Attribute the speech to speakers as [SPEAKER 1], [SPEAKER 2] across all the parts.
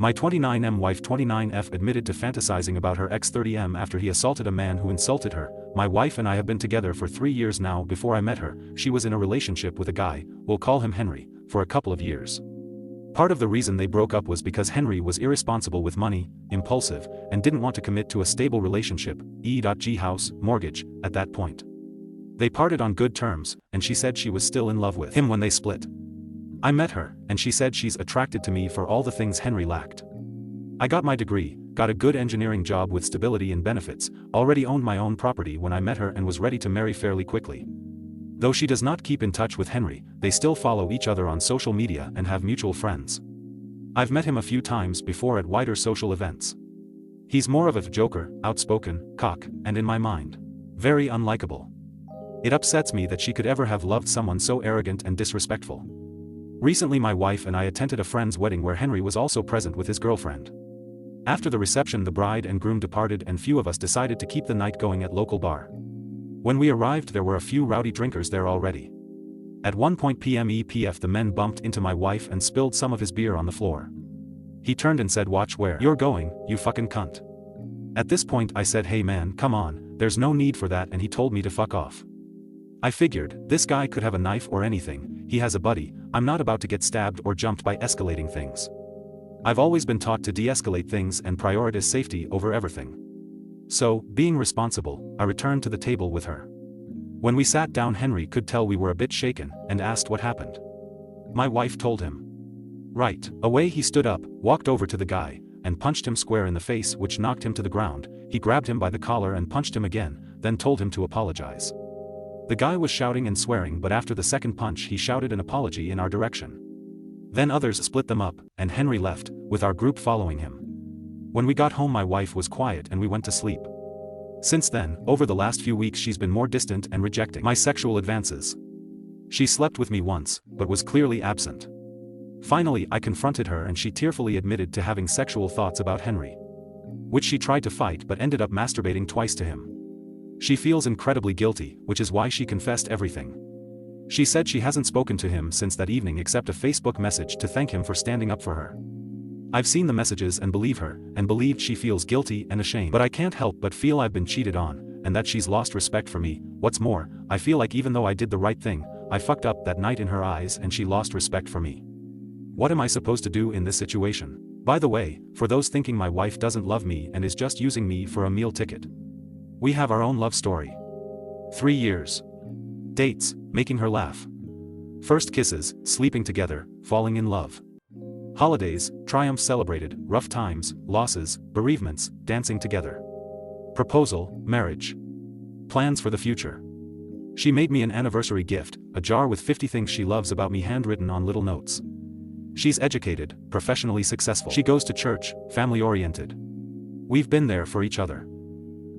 [SPEAKER 1] My 29M wife 29F admitted to fantasizing about her ex 30M after he assaulted a man who insulted her. My wife and I have been together for 3 years now. Before I met her, she was in a relationship with a guy, we'll call him Henry, for a couple of years. Part of the reason they broke up was because Henry was irresponsible with money, impulsive, and didn't want to commit to a stable relationship, e.g. house, mortgage, at that point. They parted on good terms, and she said she was still in love with him when they split. I met her, and she said she's attracted to me for all the things Henry lacked. I got my degree, got a good engineering job with stability and benefits, already owned my own property when I met her and was ready to marry fairly quickly. Though she does not keep in touch with Henry, they still follow each other on social media and have mutual friends. I've met him a few times before at wider social events. He's more of a joker, outspoken, cock, and in my mind, very unlikable. It upsets me that she could ever have loved someone so arrogant and disrespectful. Recently my wife and I attended a friend's wedding where Henry was also present with his girlfriend. After the reception the bride and groom departed and few of us decided to keep the night going at local bar. When we arrived there were a few rowdy drinkers there already. At 1 p.m. EPF the men bumped into my wife and spilled some of his beer on the floor. He turned and said, "Watch where you're going, you fucking cunt." At this point I said, "Hey man, come on, there's no need for that," and he told me to fuck off. I figured, this guy could have a knife or anything, he has a buddy, I'm not about to get stabbed or jumped by escalating things. I've always been taught to de-escalate things and prioritize safety over everything. So, being responsible, I returned to the table with her. When we sat down Henry could tell we were a bit shaken, and asked what happened. My wife told him. Right away he stood up, walked over to the guy, and punched him square in the face which knocked him to the ground. He grabbed him by the collar and punched him again, then told him to apologize. The guy was shouting and swearing, but after the second punch he shouted an apology in our direction. Then others split them up, and Henry left, with our group following him. When we got home my wife was quiet and we went to sleep. Since then, over the last few weeks she's been more distant and rejecting my sexual advances. She slept with me once, but was clearly absent. Finally I confronted her and she tearfully admitted to having sexual thoughts about Henry. Which she tried to fight but ended up masturbating twice to him. She feels incredibly guilty, which is why she confessed everything. She said she hasn't spoken to him since that evening except a Facebook message to thank him for standing up for her. I've seen the messages and believe her, and believed she feels guilty and ashamed. But I can't help but feel I've been cheated on, and that she's lost respect for me. What's more, I feel like even though I did the right thing, I fucked up that night in her eyes and she lost respect for me. What am I supposed to do in this situation? By the way, for those thinking my wife doesn't love me and is just using me for a meal ticket. We have our own love story. 3 years. Dates, making her laugh. First kisses, sleeping together, falling in love. Holidays, triumphs celebrated, rough times, losses, bereavements, dancing together. Proposal, marriage. Plans for the future. She made me an anniversary gift, a jar with 50 things she loves about me handwritten on little notes. She's educated, professionally successful. She goes to church, family-oriented. We've been there for each other.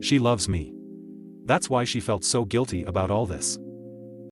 [SPEAKER 1] She loves me. That's why she felt so guilty about all this.